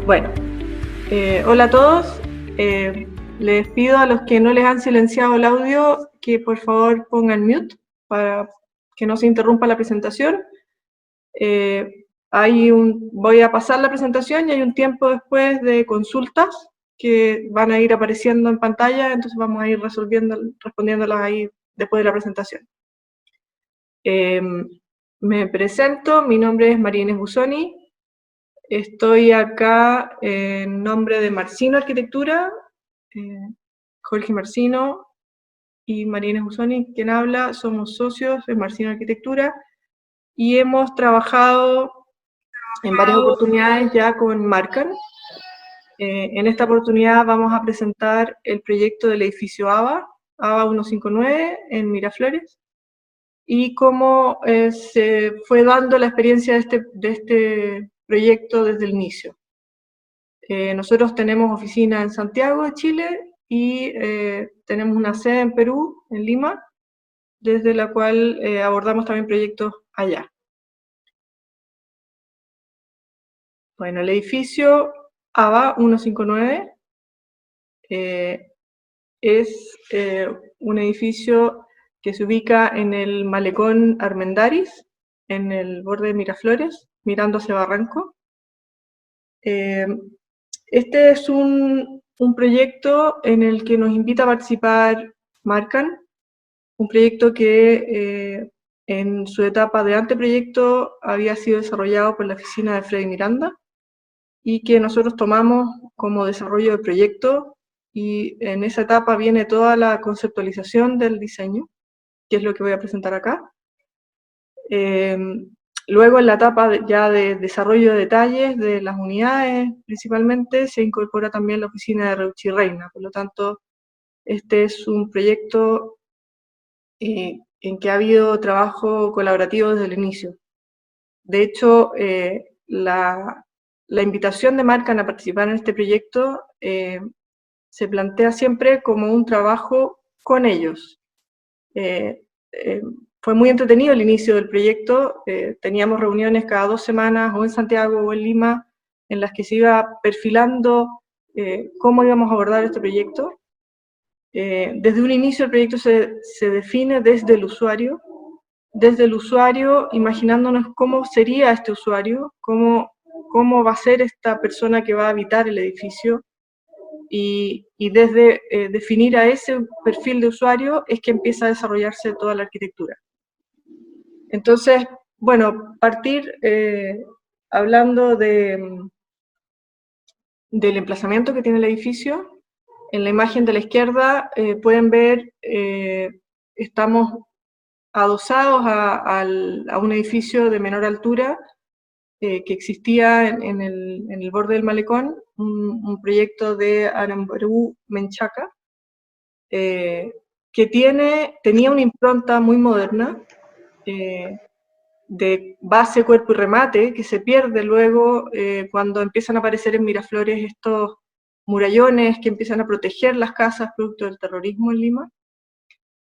Bueno, hola a todos. Les pido a los que no les han silenciado el audio que por favor pongan mute para que no se interrumpa la presentación. Voy a pasar la presentación y hay un tiempo después de consultas que van a ir apareciendo en pantalla, entonces vamos a ir respondiéndolas ahí después de la presentación. Me presento, mi nombre es María Inés Busoni. Estoy acá en nombre de Marcino Arquitectura, Jorge Marcino y María Inés Busoni, quien habla, somos socios de Marcino Arquitectura y hemos trabajado en varias oportunidades ya con Marcan. En esta oportunidad vamos a presentar el proyecto del edificio ABA 159 en Miraflores, y cómo se fue dando la experiencia de este proyecto desde el inicio. Nosotros tenemos oficina en Santiago de Chile y tenemos una sede en Perú, en Lima, desde la cual abordamos también proyectos allá. Bueno, el edificio ABA 159 es un edificio que se ubica en el malecón Armendáriz, en el borde de Miraflores, mirando hacia Barranco. Este es un proyecto en el que nos invita a participar Marcan, un proyecto que en su etapa de anteproyecto había sido desarrollado por la oficina de Freddy Miranda y que nosotros tomamos como desarrollo de proyecto, y en esa etapa viene toda la conceptualización del diseño, que es lo que voy a presentar acá. Luego en la etapa ya de desarrollo de detalles de las unidades, principalmente, se incorpora también la oficina de Reuchi Reina. Por lo tanto, este es un proyecto en que ha habido trabajo colaborativo desde el inicio. De hecho, la invitación de Marcan a participar en este proyecto se plantea siempre como un trabajo con ellos. Fue muy entretenido el inicio del proyecto. Teníamos reuniones cada 2 semanas, o en Santiago o en Lima, en las que se iba perfilando cómo íbamos a abordar este proyecto. Desde un inicio el proyecto se define desde el usuario, imaginándonos cómo sería este usuario, cómo va a ser esta persona que va a habitar el edificio, y desde definir a ese perfil de usuario es que empieza a desarrollarse toda la arquitectura. Entonces, bueno, partir hablando del emplazamiento que tiene el edificio. En la imagen de la izquierda pueden ver, estamos adosados a un edificio de menor altura que existía en el borde del malecón, un proyecto de Arambarú Menchaca, que tenía una impronta muy moderna, de base, cuerpo y remate, que se pierde luego cuando empiezan a aparecer en Miraflores estos murallones que empiezan a proteger las casas producto del terrorismo en Lima.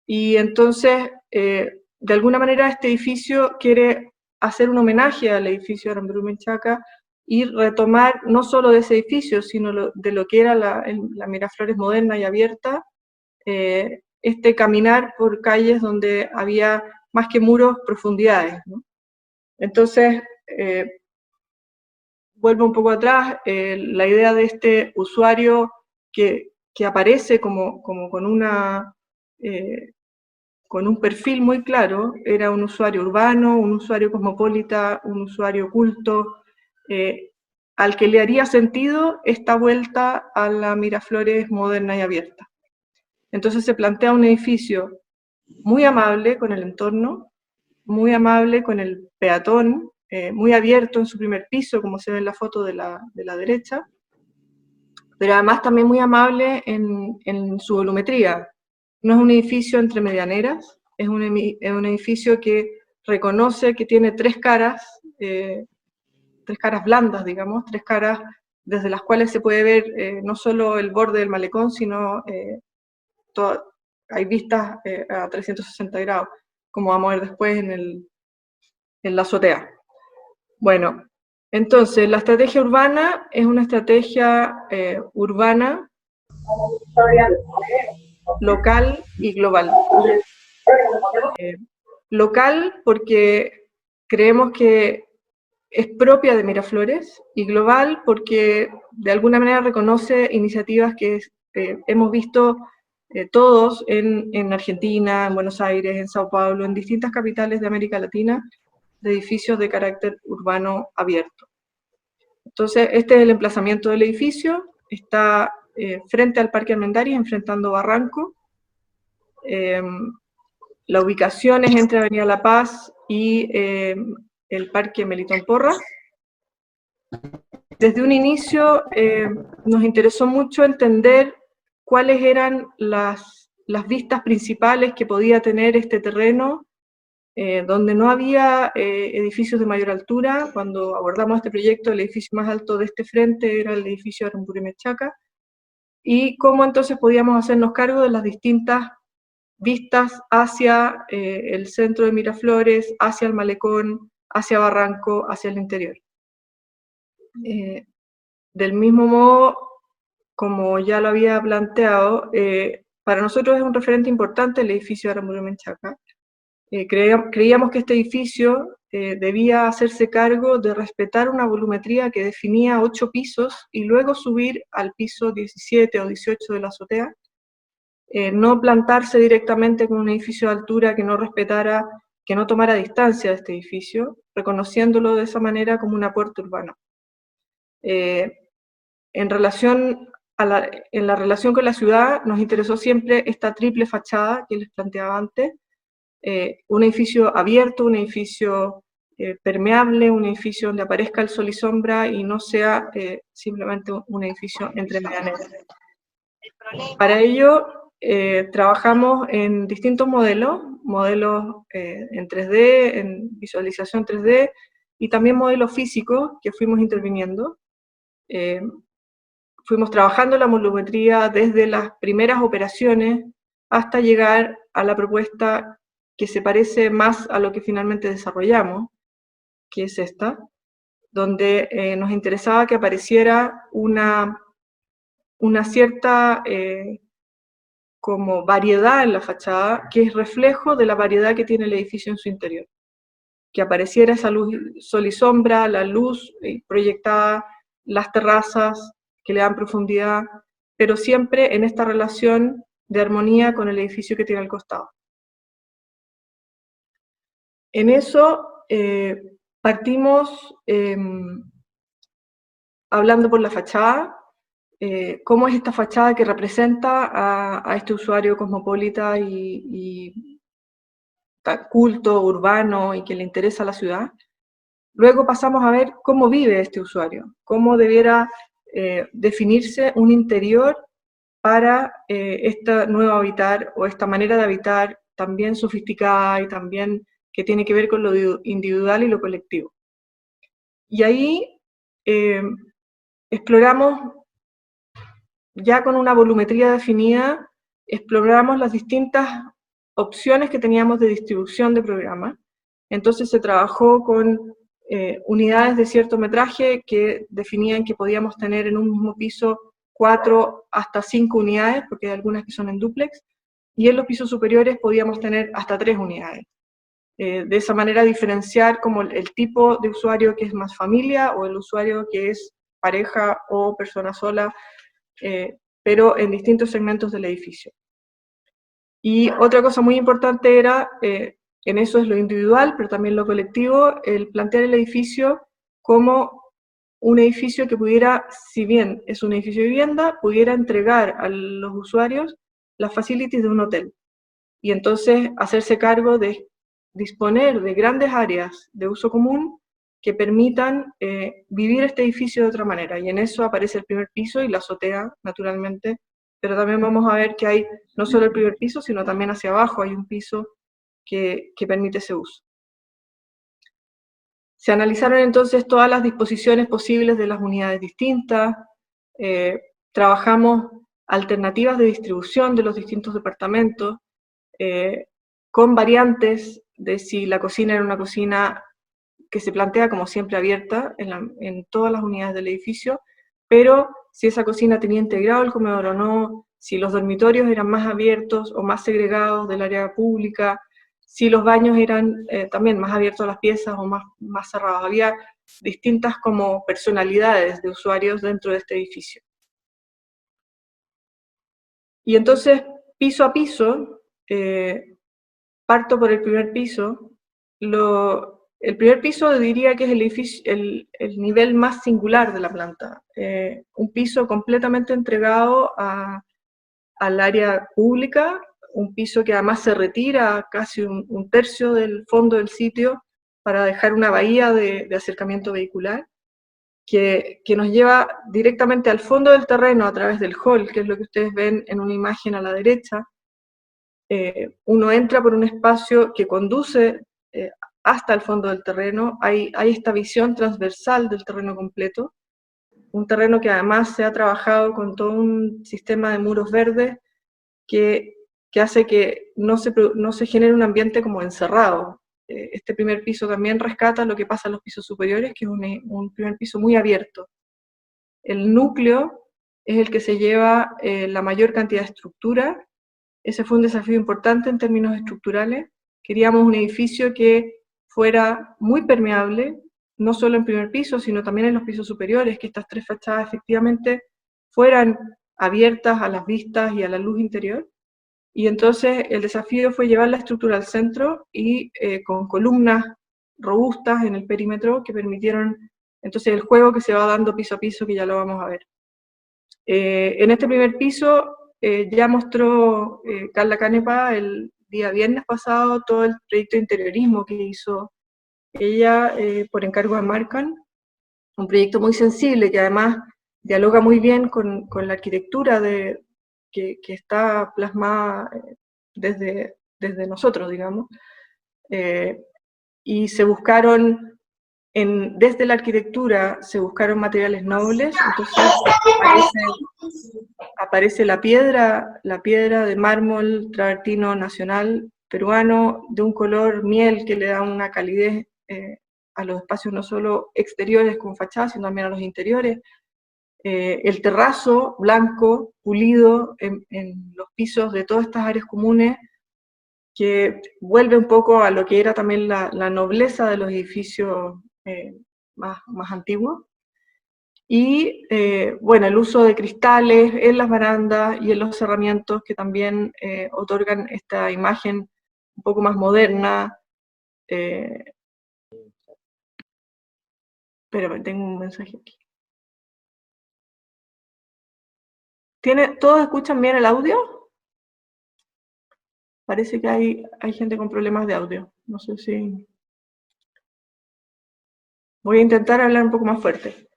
Y entonces, de alguna manera, este edificio quiere hacer un homenaje al edificio de Arambarú Menchaca y retomar no solo de ese edificio, sino de lo que era la Miraflores moderna y abierta, este caminar por calles donde había más que muros, profundidades, ¿no? Entonces, vuelvo un poco atrás, la idea de este usuario que aparece como con un perfil muy claro, era un usuario urbano, un usuario cosmopolita, un usuario culto, al que le haría sentido esta vuelta a la Miraflores moderna y abierta. Entonces se plantea un edificio muy amable con el entorno, muy amable con el peatón, muy abierto en su primer piso, como se ve en la foto de la derecha, pero además también muy amable en su volumetría. No es un edificio entre medianeras, es un edificio que reconoce que tiene tres caras blandas, digamos, tres caras desde las cuales se puede ver no solo el borde del malecón, sino hay vistas a 360 grados, como vamos a ver después en la azotea. Bueno, Entonces, la estrategia urbana es una estrategia urbana, local y global. Local porque creemos que es propia de Miraflores, y global porque de alguna manera reconoce iniciativas que hemos visto todos en Argentina, en Buenos Aires, en Sao Paulo, en distintas capitales de América Latina, de edificios de carácter urbano abierto. Entonces, este es el emplazamiento del edificio, está frente al Parque Armendáriz, enfrentando Barranco. La ubicación es entre Avenida La Paz y el Parque Melitón Porras. Desde un inicio nos interesó mucho entender cuáles eran las vistas principales que podía tener este terreno, donde no había edificios de mayor altura. Cuando abordamos este proyecto, el edificio más alto de este frente era el edificio de Aramburu Menchaca, y cómo entonces podíamos hacernos cargo de las distintas vistas hacia el centro de Miraflores, hacia el malecón, hacia Barranco, hacia el interior. Del mismo modo, como ya lo había planteado, para nosotros es un referente importante el edificio de Aramburu Menchaca. Creíamos que este edificio debía hacerse cargo de respetar una volumetría que definía 8 pisos y luego subir al piso 17 o 18 de la azotea. No plantarse directamente con un edificio de altura que no respetara, que no tomara distancia de este edificio, reconociéndolo de esa manera como una puerta urbana. En la relación con la ciudad nos interesó siempre esta triple fachada que les planteaba antes, un edificio abierto, un edificio permeable, un edificio donde aparezca el sol y sombra y no sea simplemente un edificio entre medianeras. Para ello trabajamos en distintos modelos en 3D, en visualización 3D, y también modelos físicos que fuimos interviniendo. Fuimos trabajando la volumetría desde las primeras operaciones hasta llegar a la propuesta que se parece más a lo que finalmente desarrollamos, que es esta, donde nos interesaba que apareciera una cierta como variedad en la fachada, que es reflejo de la variedad que tiene el edificio en su interior. Que apareciera esa luz, sol y sombra, la luz proyectada, las terrazas que le dan profundidad, pero siempre en esta relación de armonía con el edificio que tiene al costado. En eso partimos hablando por la fachada, cómo es esta fachada que representa a este usuario cosmopolita y culto, urbano, y que le interesa la ciudad. Luego pasamos a ver cómo vive este usuario, cómo debiera definirse un interior para este nuevo habitar, o esta manera de habitar también sofisticada y también que tiene que ver con lo individual y lo colectivo. Y ahí exploramos, ya con una volumetría definida, exploramos las distintas opciones que teníamos de distribución de programas. Entonces se trabajó con unidades de cierto metraje que definían que podíamos tener en un mismo piso 4 hasta 5 unidades, porque hay algunas que son en dúplex, y en los pisos superiores podíamos tener hasta 3 unidades. De esa manera diferenciar como el tipo de usuario que es más familia, o el usuario que es pareja o persona sola, pero en distintos segmentos del edificio. Y otra cosa muy importante era, en eso es lo individual, pero también lo colectivo, el plantear el edificio como un edificio que pudiera, si bien es un edificio de vivienda, pudiera entregar a los usuarios las facilities de un hotel. Y entonces hacerse cargo de disponer de grandes áreas de uso común que permitan vivir este edificio de otra manera. Y en eso aparece el primer piso y la azotea, naturalmente, pero también vamos a ver que hay no solo el primer piso, sino también hacia abajo hay un piso que permite ese uso. Se analizaron entonces todas las disposiciones posibles de las unidades distintas, trabajamos alternativas de distribución de los distintos departamentos, con variantes de si la cocina era una cocina que se plantea como siempre abierta en todas las unidades del edificio, pero si esa cocina tenía integrado el comedor o no, si los dormitorios eran más abiertos o más segregados del área pública, si los baños eran también más abiertos a las piezas o más cerrados. Había distintas como personalidades de usuarios dentro de este edificio. Y entonces, piso a piso, parto por el primer piso. El primer piso diría que es el nivel más singular de la planta. Un piso completamente entregado al área pública, un piso que además se retira casi un tercio del fondo del sitio para dejar una bahía de acercamiento vehicular, que nos lleva directamente al fondo del terreno a través del hall, que es lo que ustedes ven en una imagen a la derecha. Uno entra por un espacio que conduce hasta el fondo del terreno. Hay esta visión transversal del terreno completo, un terreno que además se ha trabajado con todo un sistema de muros verdes que hace que no se genere un ambiente como encerrado. Este primer piso también rescata lo que pasa en los pisos superiores, que es un primer piso muy abierto. El núcleo es el que se lleva la mayor cantidad de estructura. Ese fue un desafío importante en términos estructurales. Queríamos un edificio que fuera muy permeable, no solo en primer piso, sino también en los pisos superiores, que estas tres fachadas efectivamente fueran abiertas a las vistas y a la luz interior. Y entonces el desafío fue llevar la estructura al centro y con columnas robustas en el perímetro que permitieron entonces el juego que se va dando piso a piso, que ya lo vamos a ver. En este primer piso ya mostró Carla Canepa el día viernes pasado todo el proyecto de interiorismo que hizo ella por encargo de Marcan, un proyecto muy sensible que además dialoga muy bien con la arquitectura que está plasmada desde nosotros, digamos, y se buscaron, desde la arquitectura, se buscaron materiales nobles, entonces aparece la piedra de mármol travertino nacional peruano, de un color miel que le da una calidez a los espacios no solo exteriores como fachadas, sino también a los interiores. El terrazo blanco, pulido en los pisos de todas estas áreas comunes, que vuelve un poco a lo que era también la nobleza de los edificios más antiguos. Y bueno, el uso de cristales en las barandas y en los cerramientos que también otorgan esta imagen un poco más moderna. Espérame, tengo un mensaje aquí. ¿Todos escuchan bien el audio? Parece que hay gente con problemas de audio. No sé si... Voy a intentar hablar un poco más fuerte,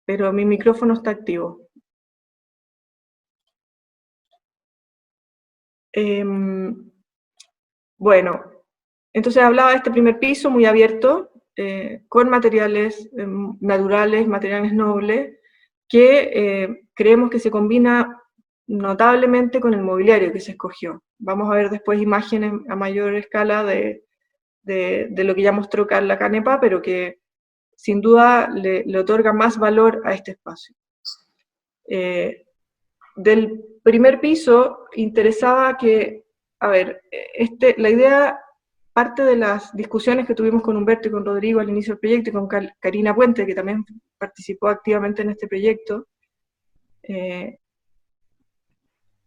pero mi micrófono está activo. Bueno, entonces hablaba de este primer piso muy abierto, con materiales naturales, materiales nobles, que creemos que se combina notablemente con el mobiliario que se escogió. Vamos a ver después imágenes a mayor escala de lo que ya mostró Carla Canepa, pero que sin duda le otorga más valor a este espacio. Del primer piso interesaba que, a ver, la idea parte de las discusiones que tuvimos con Humberto y con Rodrigo al inicio del proyecto y con Karina Puente, que también participó activamente en este proyecto.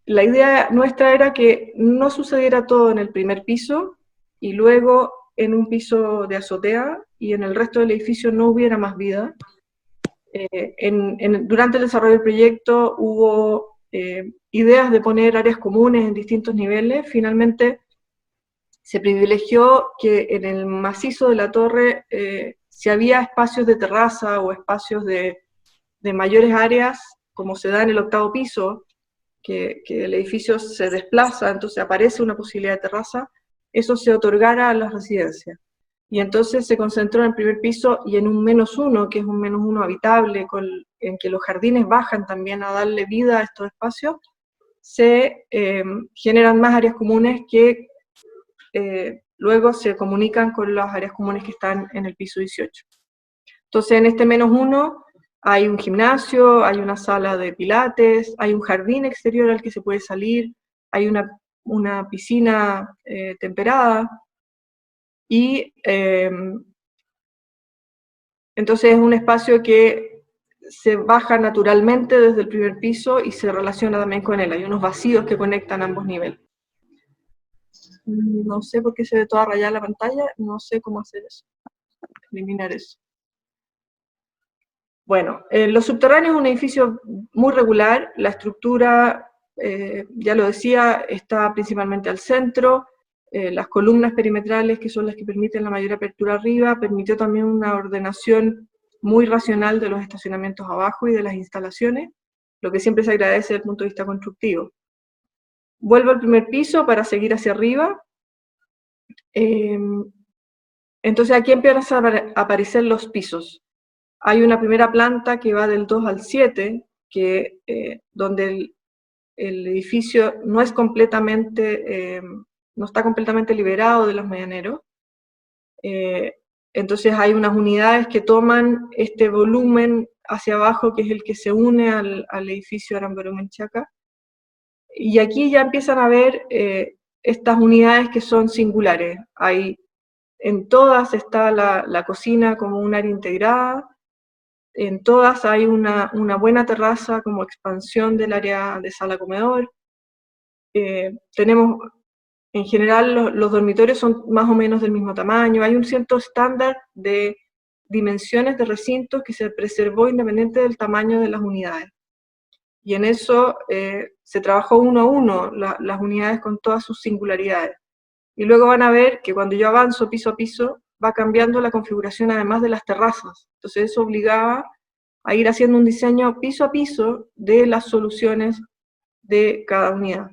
La idea nuestra era que no sucediera todo en el primer piso y luego en un piso de azotea y en el resto del edificio no hubiera más vida. Durante el desarrollo del proyecto hubo ideas de poner áreas comunes en distintos niveles. Finalmente se privilegió que en el macizo de la torre, si había espacios de terraza o espacios de mayores áreas, como se da en el 8º piso, que el edificio se desplaza, entonces aparece una posibilidad de terraza, eso se otorgara a las residencias. Y entonces se concentró en el primer piso y en un -1, que es un -1 habitable, en que los jardines bajan también a darle vida a estos espacios, se generan más áreas comunes que luego se comunican con las áreas comunes que están en el piso 18. Entonces, en este -1 hay un gimnasio, hay una sala de pilates, hay un jardín exterior al que se puede salir, hay una piscina temperada, y entonces es un espacio que se baja naturalmente desde el primer piso y se relaciona también con él. Hay unos vacíos que conectan ambos niveles. No sé por qué se ve toda rayada la pantalla, no sé cómo hacer eso, eliminar eso. Bueno, los subterráneos es un edificio muy regular, la estructura, ya lo decía, está principalmente al centro, las columnas perimetrales, que son las que permiten la mayor apertura arriba, permitió también una ordenación muy racional de los estacionamientos abajo y de las instalaciones, lo que siempre se agradece desde el punto de vista constructivo. Vuelvo al primer piso para seguir hacia arriba. Entonces aquí empiezan a aparecer los pisos. Hay una primera planta que va del 2 al 7, donde el edificio no está completamente liberado de los medianeros. Entonces hay unas unidades que toman este volumen hacia abajo, que es el que se une al edificio Aramberó Menchaca. Y aquí ya empiezan a ver estas unidades que son singulares. En todas está la cocina como un área integrada, en todas hay una buena terraza como expansión del área de sala-comedor. Tenemos, en general, los dormitorios son más o menos del mismo tamaño. Hay un cierto estándar de dimensiones de recintos que se preservó independiente del tamaño de las unidades. Y en eso se trabajó uno a uno las unidades con todas sus singularidades. Y luego van a ver que cuando yo avanzo piso a piso, va cambiando la configuración además de las terrazas. Entonces eso obligaba a ir haciendo un diseño piso a piso de las soluciones de cada unidad.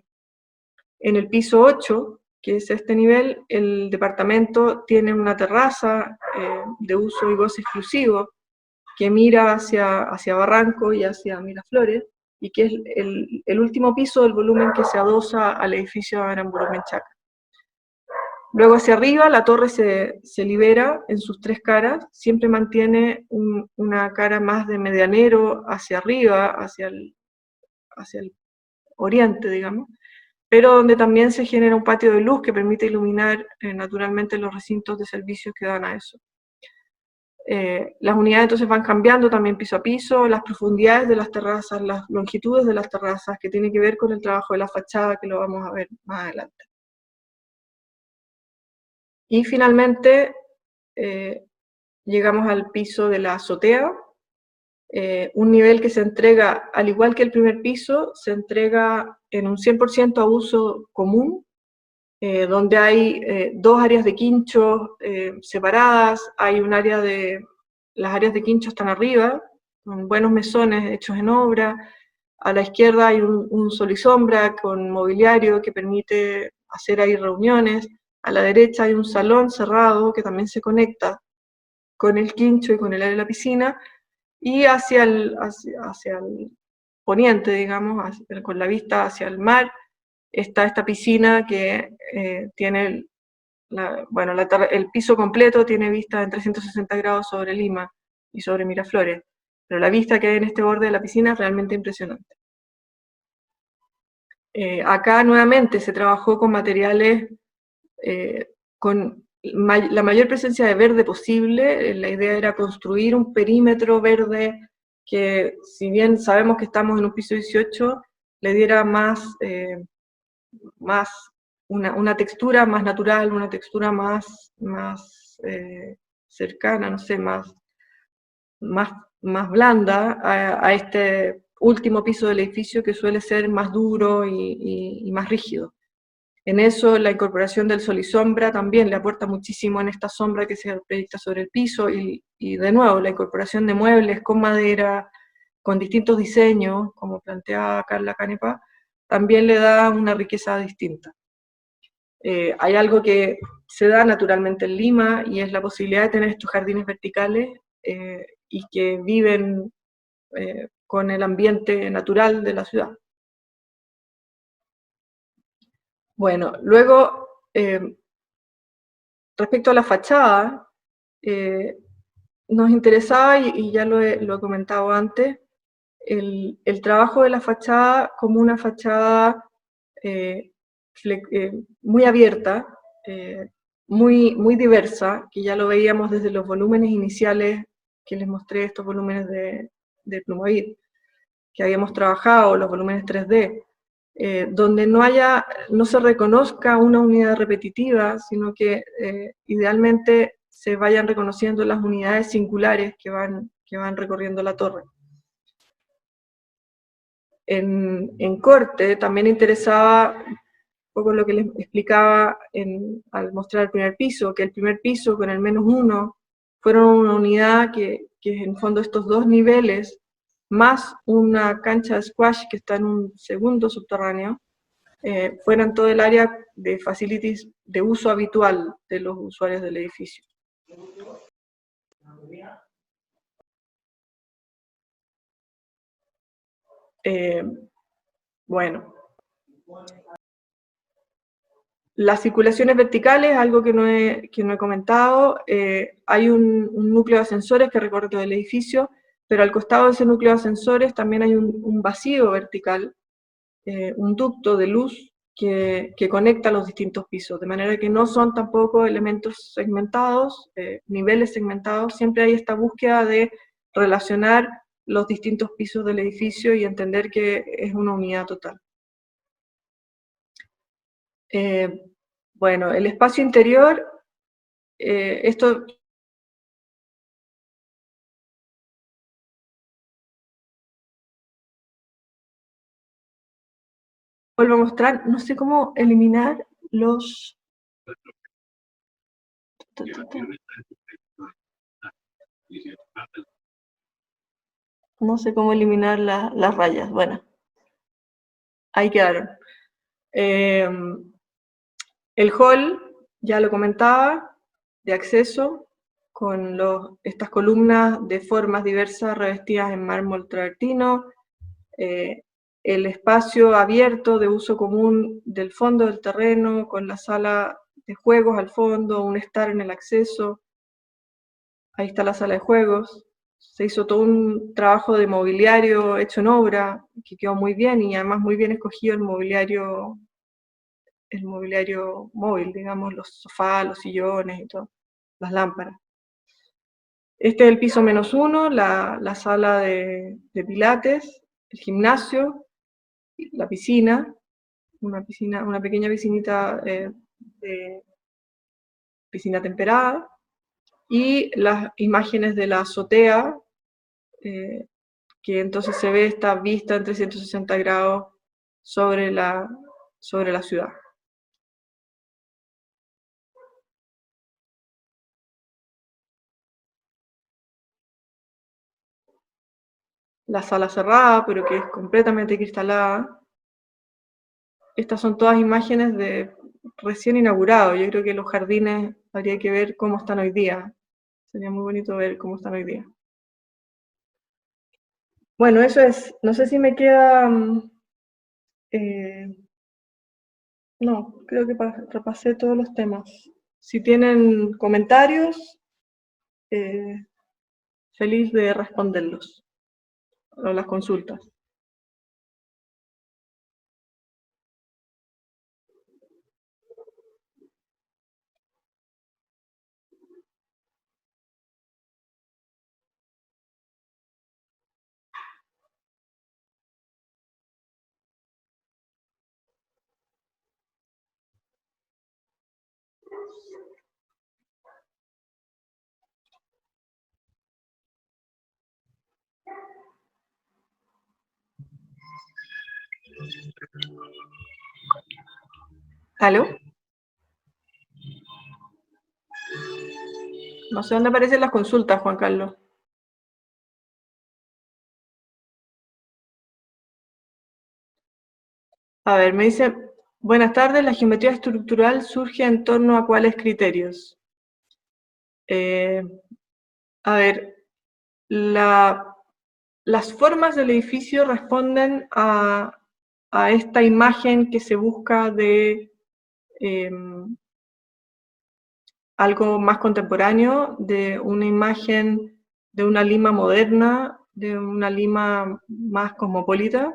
En el piso 8, que es este nivel, el departamento tiene una terraza de uso y goce exclusivo que mira hacia Barranco y hacia Miraflores, y que es el último piso del volumen que se adosa al edificio Aramburú Menchaca. Luego hacia arriba la torre se libera en sus tres caras, siempre mantiene una cara más de medianero hacia arriba, hacia el oriente, digamos, pero donde también se genera un patio de luz que permite iluminar naturalmente los recintos de servicios que dan a eso. Las unidades entonces van cambiando también piso a piso, las profundidades de las terrazas, las longitudes de las terrazas, que tiene que ver con el trabajo de la fachada, que lo vamos a ver más adelante. Y finalmente llegamos al piso de la azotea, un nivel que se entrega, al igual que el primer piso, se entrega en un 100% a uso común, donde hay dos áreas de quincho separadas, hay un área las áreas de quincho están arriba, con buenos mesones hechos en obra, a la izquierda hay un sol y sombra con mobiliario que permite hacer ahí reuniones, a la derecha hay un salón cerrado que también se conecta con el quincho y con el área de la piscina, y hacia el poniente, digamos, con la vista hacia el mar, está esta piscina que tiene, el piso completo tiene vista en 360 grados sobre Lima y sobre Miraflores, pero la vista que hay en este borde de la piscina es realmente impresionante. Acá nuevamente se trabajó con materiales con la mayor presencia de verde posible. La idea era construir un perímetro verde que, si bien sabemos que estamos en un piso 18, le diera una textura más natural, una textura más cercana, no sé, más blanda a este último piso del edificio, que suele ser más duro y más rígido. En eso la incorporación del sol y sombra también le aporta muchísimo en esta sombra que se proyecta sobre el piso, y de nuevo la incorporación de muebles con madera, con distintos diseños, como planteaba Carla Canepa, también le da una riqueza distinta. Hay algo que se da naturalmente en Lima, y es la posibilidad de tener estos jardines verticales y que viven con el ambiente natural de la ciudad. Bueno, luego respecto a la fachada, nos interesaba, y ya lo he comentado antes, el trabajo de la fachada como una fachada muy abierta, muy diversa, que ya lo veíamos desde los volúmenes iniciales que les mostré, estos volúmenes de Plumavit, que habíamos trabajado, los volúmenes 3D, donde no se reconozca una unidad repetitiva, sino que idealmente se vayan reconociendo las unidades singulares que van recorriendo la torre. En corte también interesaba un poco lo que les explicaba al mostrar el primer piso, que el primer piso con el -1 fueron una unidad que en fondo estos dos niveles, más una cancha de squash que está en un segundo subterráneo, fueran todo el área de facilities de uso habitual de los usuarios del edificio. Bueno, las circulaciones verticales, algo que no he comentado, hay un núcleo de ascensores que recorre todo el edificio, pero al costado de ese núcleo de ascensores también hay un vacío vertical, un ducto de luz que conecta los distintos pisos, de manera que no son tampoco elementos segmentados, niveles segmentados, siempre hay esta búsqueda de relacionar los distintos pisos del edificio y entender que es una unidad total. Bueno, el espacio interior, esto vuelvo a mostrar, no sé cómo eliminar los... No sé cómo eliminar las rayas, bueno, ahí quedaron. El hall, ya lo comentaba, de acceso, con estas columnas de formas diversas revestidas en mármol travertino, el espacio abierto de uso común del fondo del terreno, con la sala de juegos al fondo, un estar en el acceso, ahí está la sala de juegos. Se hizo todo un trabajo de mobiliario hecho en obra, que quedó muy bien, y además muy bien escogido el mobiliario móvil, digamos, los sofás, los sillones y todo, las lámparas. Este es el piso -1, la sala de pilates, el gimnasio, la piscina, una pequeña piscinita de piscina temperada, y las imágenes de la azotea, que entonces se ve esta vista en 360 grados sobre la ciudad. La sala cerrada, pero que es completamente cristalada. Estas son todas imágenes de recién inaugurado. Yo creo que los jardines habría que ver cómo están hoy día. Sería muy bonito ver cómo están hoy día. Bueno, eso es. No sé si me queda... no, creo que repasé todos los temas. Si tienen comentarios, feliz de responderlos, o las consultas. ¿Aló? No sé dónde aparecen las consultas, Juan Carlos. A ver, me dice, buenas tardes, la geometría estructural surge en torno a cuáles criterios. A ver, las formas del edificio responden a esta imagen que se busca de algo más contemporáneo, de una imagen de una Lima moderna, de una Lima más cosmopolita.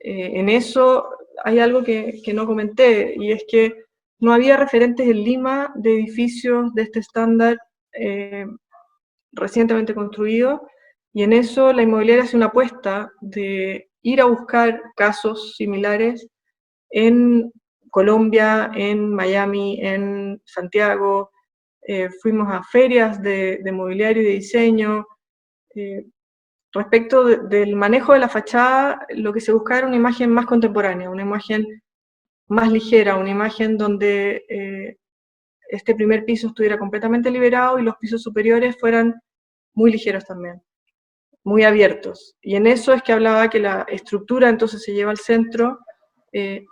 En eso hay algo que no comenté, y es que no había referentes en Lima de edificios de este estándar recientemente construidos, y en eso la inmobiliaria hace una apuesta de ir a buscar casos similares en Colombia, en Miami, en Santiago. Fuimos a ferias de mobiliario y de diseño. Respecto del manejo de la fachada, lo que se buscaba era una imagen más contemporánea, una imagen más ligera, una imagen donde este primer piso estuviera completamente liberado y los pisos superiores fueran muy ligeros también, muy abiertos. Y en eso es que hablaba que la estructura entonces se lleva al centro,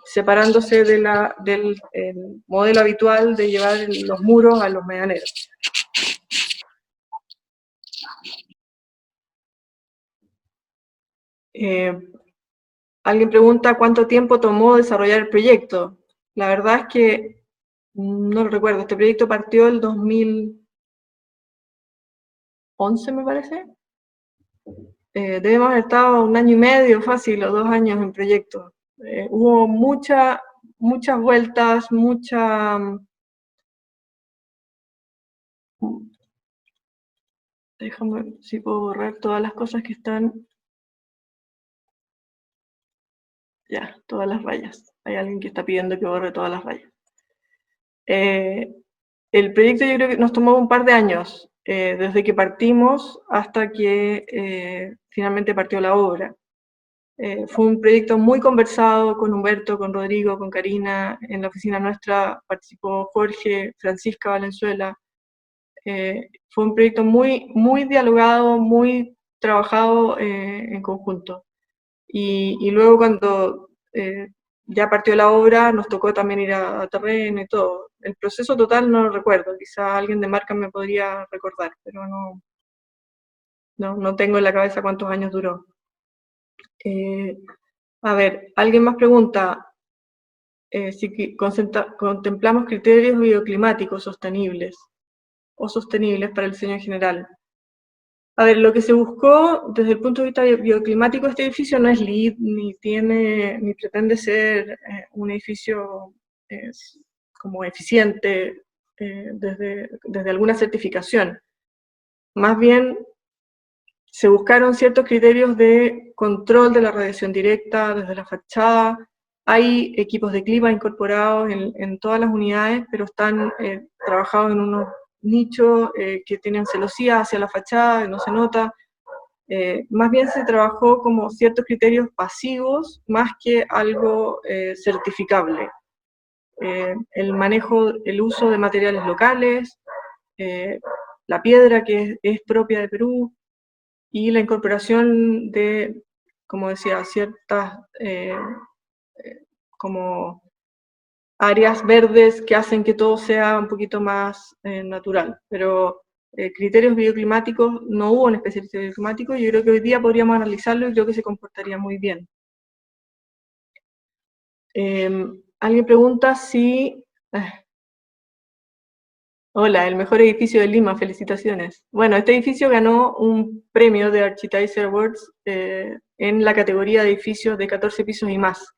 separándose del modelo habitual de llevar los muros a los medianeros. Alguien pregunta cuánto tiempo tomó desarrollar el proyecto. La verdad es que no lo recuerdo. Este proyecto partió el 2011, me parece. Debemos haber estado 1 año y medio, fácil, o 2 años en proyecto. Hubo muchas vueltas, déjame ver si puedo borrar todas las cosas que están. Ya, todas las rayas. Hay alguien que está pidiendo que borre todas las rayas. El proyecto yo creo que nos tomó un par de años, desde que partimos hasta que finalmente partió la obra. Fue un proyecto muy conversado con Humberto, con Rodrigo, con Karina. En la oficina nuestra participó Jorge, Francisca Valenzuela. Fue un proyecto muy dialogado, muy trabajado en conjunto. Y luego cuando ya partió la obra, nos tocó también ir a terreno y todo. El proceso total no lo recuerdo, quizá alguien de marca me podría recordar, pero no tengo en la cabeza cuántos años duró. A ver, alguien más pregunta si contemplamos criterios bioclimáticos sostenibles o sostenibles para el diseño en general. A ver, lo que se buscó desde el punto de vista bioclimático, este edificio no es LEED, ni pretende ser un edificio como eficiente desde alguna certificación. Más bien, se buscaron ciertos criterios de control de la radiación directa desde la fachada. Hay equipos de clima incorporados en todas las unidades, pero están trabajados en unos nichos que tienen celosía hacia la fachada, y no se nota. Más bien se trabajó como ciertos criterios pasivos, más que algo certificable. El manejo, el uso de materiales locales, la piedra que es propia de Perú, y la incorporación de, como decía, ciertas como áreas verdes que hacen que todo sea un poquito más natural. Pero criterios bioclimáticos, no hubo un especialista bioclimático, y yo creo que hoy día podríamos analizarlo y creo que se comportaría muy bien. Alguien pregunta si... Hola, el mejor edificio de Lima, felicitaciones. Bueno, este edificio ganó un premio de Architizer Awards en la categoría de edificios de 14 pisos y más,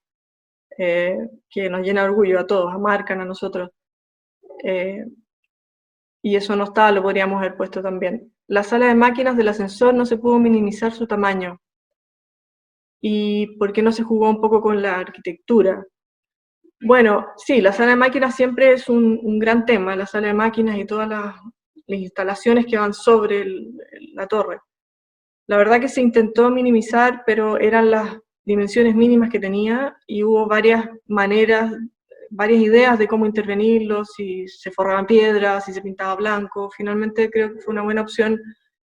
que nos llena de orgullo a todos, a Marcan, a nosotros. Y eso no estaba, lo podríamos haber puesto también. La sala de máquinas del ascensor no se pudo minimizar su tamaño. ¿Y por qué no se jugó un poco con la arquitectura? Bueno, sí, la sala de máquinas siempre es un gran tema, la sala de máquinas y todas las instalaciones que van sobre la torre. La verdad que se intentó minimizar, pero eran las dimensiones mínimas que tenía, y hubo varias maneras, varias ideas de cómo intervenirlo, si se forraban piedras, si se pintaba blanco. Finalmente creo que fue una buena opción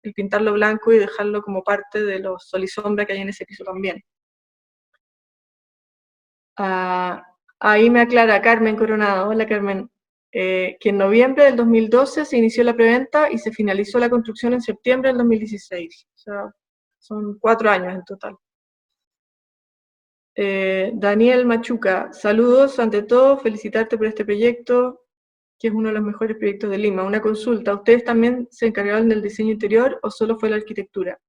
el pintarlo blanco y dejarlo como parte de los sol y sombra que hay en ese piso también. Ahí me aclara Carmen Coronado. Hola, Carmen. Que en noviembre del 2012 se inició la preventa y se finalizó la construcción en septiembre del 2016. O sea, son 4 años en total. Daniel Machuca, saludos. Ante todo, felicitarte por este proyecto. que es uno de los mejores proyectos de Lima. Una consulta, ¿ustedes también se encargaron del diseño interior o solo fue la arquitectura?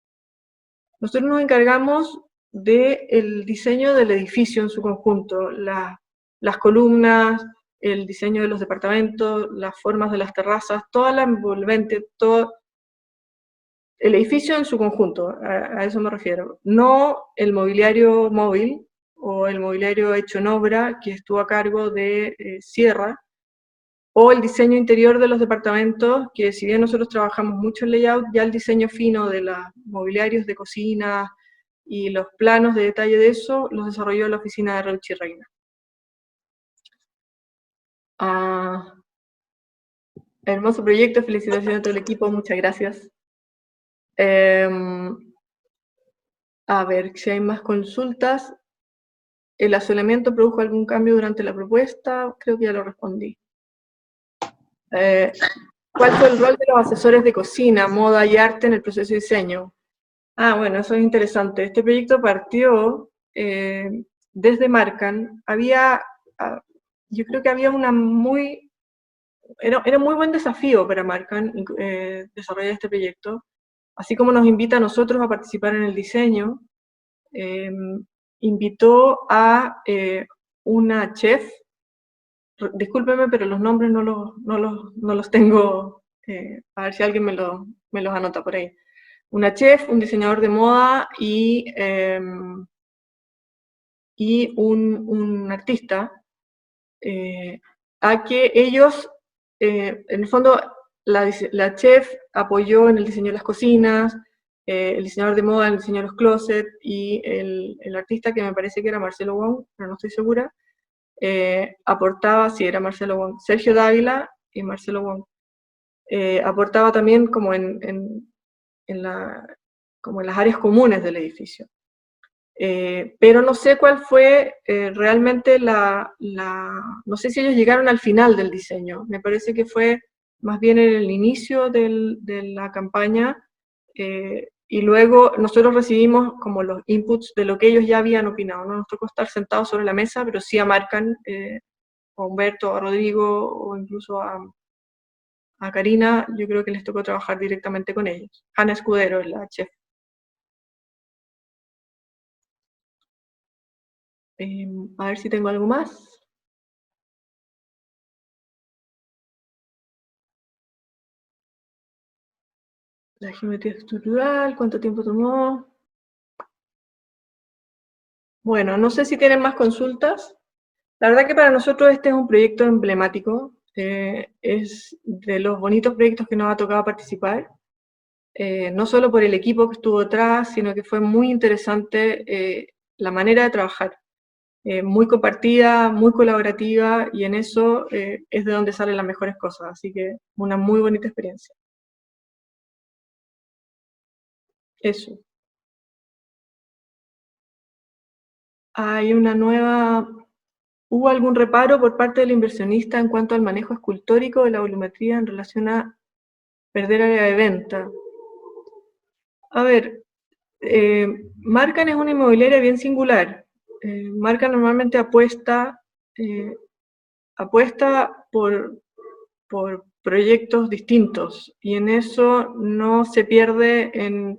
Nosotros nos encargamos del diseño del edificio en su conjunto, las columnas, el diseño de los departamentos, las formas de las terrazas, toda la envolvente, todo el edificio en su conjunto, a eso me refiero. No el mobiliario móvil o el mobiliario hecho en obra que estuvo a cargo de Sierra, o el diseño interior de los departamentos, que si bien nosotros trabajamos mucho en layout, ya el diseño fino de los mobiliarios de cocina y los planos de detalle de eso los desarrolló la oficina de Reuchi Reina. Hermoso proyecto, felicitaciones a todo el equipo, muchas gracias. A ver, si hay más consultas. ¿El asolamiento produjo algún cambio durante la propuesta? Creo que ya lo respondí. ¿Cuál fue el rol de los asesores de cocina, moda y arte en el proceso de diseño? Bueno, eso es interesante. Este proyecto partió desde Marcan. Yo creo que había era muy buen desafío para Marcan desarrollar este proyecto, así como nos invita a nosotros a participar en el diseño. Invitó a una chef, discúlpeme, pero los nombres no los tengo, a ver si alguien me los anota por ahí. Una chef, un diseñador de moda y un artista, a que ellos, en el fondo, la chef apoyó en el diseño de las cocinas, el diseñador de moda en el diseño de los closets, y el artista, que me parece que era Marcelo Wong, pero no estoy segura, aportaba, sí, era Marcelo Wong, Sergio Dávila y Marcelo Wong, aportaba también como como en las áreas comunes del edificio. Pero no sé cuál fue realmente no sé si ellos llegaron al final del diseño. Me parece que fue más bien en el inicio de la campaña, y luego nosotros recibimos como los inputs de lo que ellos ya habían opinado. No nos tocó estar sentados sobre la mesa, pero sí a Marcan, a Humberto, a Rodrigo, o incluso a Karina. Yo creo que les tocó trabajar directamente con ellos. Ana Escudero es la chef. A ver si tengo algo más. La geometría estructural, ¿cuánto tiempo tomó? Bueno, no sé si tienen más consultas. La verdad que para nosotros este es un proyecto emblemático. Es de los bonitos proyectos que nos ha tocado participar. No solo por el equipo que estuvo atrás, sino que fue muy interesante la manera de trabajar. Muy compartida, muy colaborativa, y en eso es de donde salen las mejores cosas. Así que una muy bonita experiencia. Eso. Hay una nueva... ¿Hubo algún reparo por parte del inversionista en cuanto al manejo escultórico de la volumetría en relación a perder área de venta? A ver, Marcan es una inmobiliaria bien singular. Marcan normalmente apuesta por proyectos distintos, y en eso no se pierde en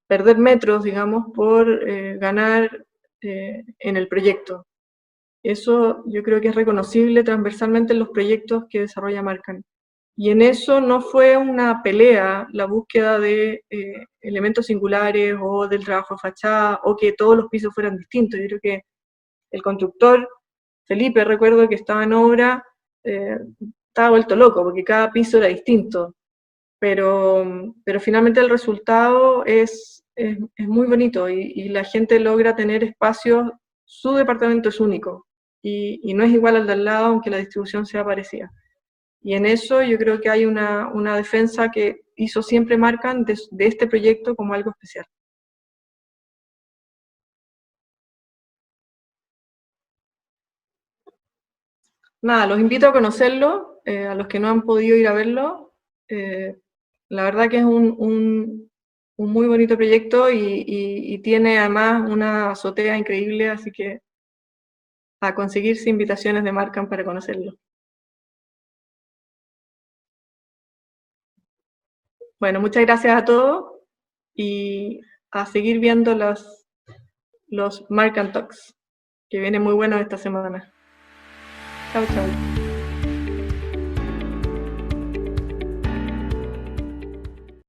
perder metros, digamos, por ganar en el proyecto. Eso yo creo que es reconocible transversalmente en los proyectos que desarrolla Marcan. Y en eso no fue una pelea la búsqueda de elementos singulares o del trabajo de fachada o que todos los pisos fueran distintos. Yo creo que el constructor, Felipe, recuerdo que estaba en obra, estaba vuelto loco porque cada piso era distinto. Pero finalmente el resultado es muy bonito, y la gente logra tener espacios. Su departamento es único y no es igual al de al lado, aunque la distribución sea parecida. Y en eso yo creo que hay una defensa que hizo siempre Marcan de este proyecto como algo especial. Nada, los invito a conocerlo, a los que no han podido ir a verlo. La verdad que es un muy bonito proyecto, y tiene además una azotea increíble, así que a conseguirse invitaciones de Marcan para conocerlo. Bueno, muchas gracias a todos y a seguir viendo los Mark and Talks, que vienen muy buenos esta semana. Chao, chao.